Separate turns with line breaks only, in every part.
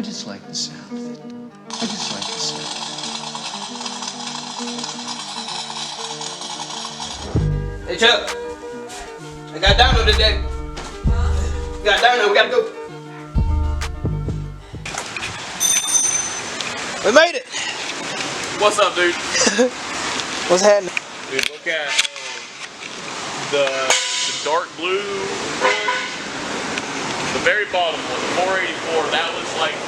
I just like the sound. I just like the sound.
Hey Chuck, I got Dyno today. We got Dyno, we gotta go. We made it.
What's up, dude?
What's happening?
Dude, look at the dark blue, the very bottom one, the 484.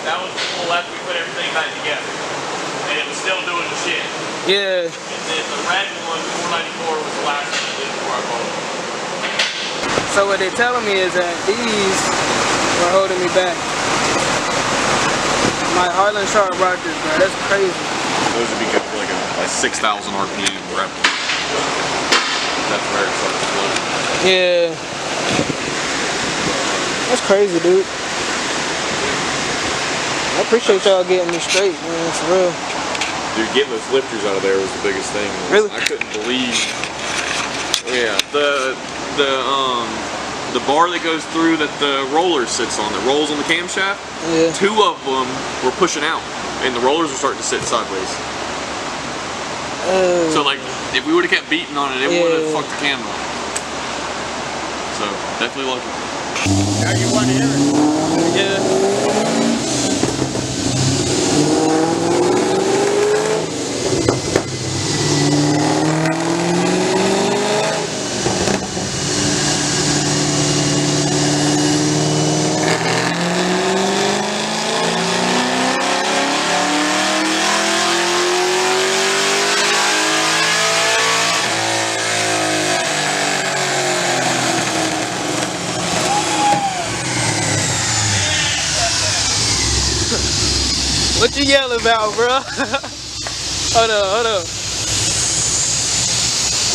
That was the full after we put everything back together, and it was still doing the shit.
Yeah.
And then the red one, 494, was the last one I did before I bought it.
So what they're telling me is that these were holding me back. My Harlan Sharp rockers, bro, that's crazy.
Those would be good for like a 6,000 RPM rep. That's where it starts to flow.
Yeah. That's crazy, dude. I appreciate y'all getting me straight, man, for real.
Dude, getting those lifters out of there was the biggest thing.
Really?
I couldn't believe. Yeah, the bar that goes through that the roller sits on, that rolls on the camshaft.
Yeah.
2 of them were pushing out, and the rollers were starting to sit sideways. So like, if we would have kept beating on it, it would have fucked the cam up. So definitely lucky.
Now you want to hear it? Yeah. What you yelling about, bro? Hold up.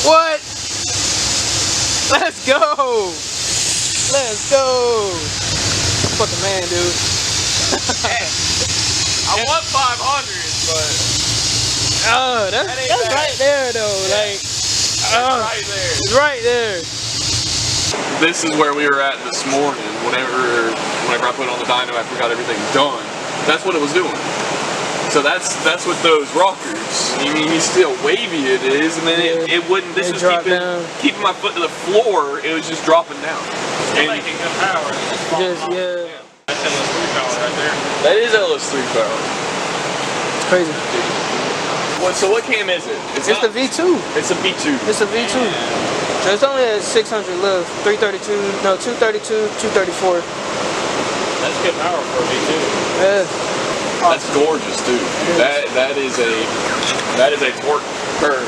What? Let's go. Fucking man, dude.
I want 500, but
oh, that's right there, though. Like,
right there.
It's right there.
This is where we were at this morning. Whenever I put on the dyno after we got everything done, that's what it was doing. So that's with those rockers. I mean, you see how wavy it is, and then it wouldn't. This was keeping my foot to the floor. It was just dropping down.
It's making good power.
Yeah.
That's LS3 power right there.
That is LS3 power.
It's crazy.
So what cam is it?
It's the V2.
It's a V2.
It's a V2. So it's only at 600 lift, 232, 234.
That's good power for a V2.
Yeah.
That's gorgeous, dude. That is a torque curve.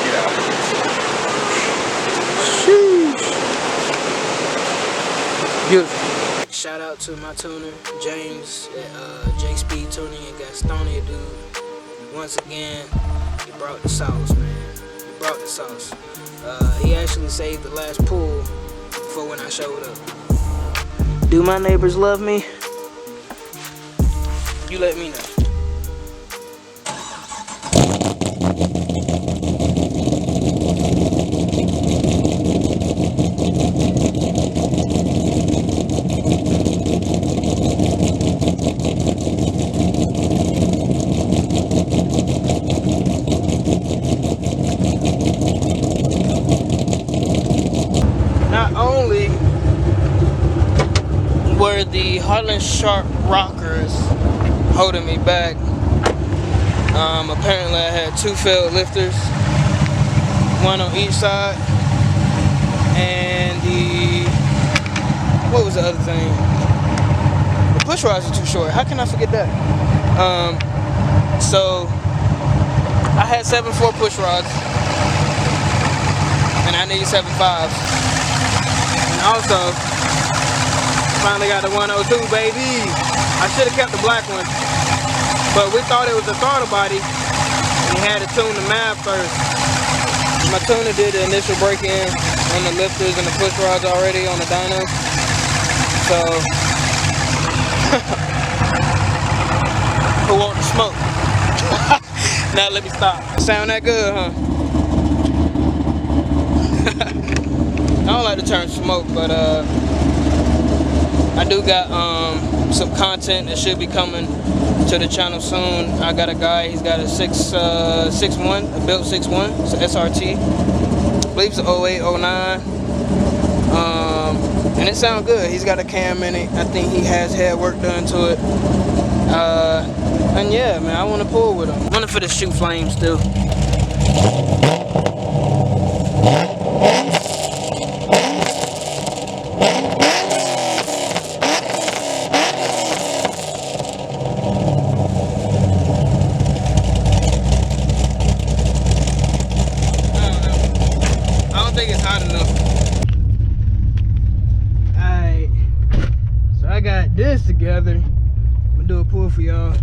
Get out of here.
Sheesh. Beautiful. Shout out to my tuner, James at J Speed Tuning in Gastonia, dude. Once again, he brought the sauce, man. He brought the sauce. He actually saved the last pull for when I showed up. Do my neighbors love me? You let me know. Not only were the Harlan Sharp rockers holding me back, apparently I had 2 failed lifters, 1 on each side, and what was the other thing? The push rods are too short. How can I forget that? So I had 7.4 push rods, and I need 7.5s, and also finally got the 102, baby. I should have kept the black one, but we thought it was a throttle body. We had to tune the map first. My tuner did the initial break-in on the lifters and the push rods already on the dyno. So, who want the smoke? Now let me stop. Sound that good, huh? I don't like to turn smoke, but I do got some content that should be coming to the channel soon. I got a guy, he's got a 6'1", a built 6'1", it's an SRT. I believe it's an 08, 09. And it sounds good. He's got a cam in it. I think he has head work done to it. And yeah, man, I want to pull with him. I'm running for the shoot flames too. I don't think it's hot enough. Alright, so I got this together. I'm gonna do a pull for y'all.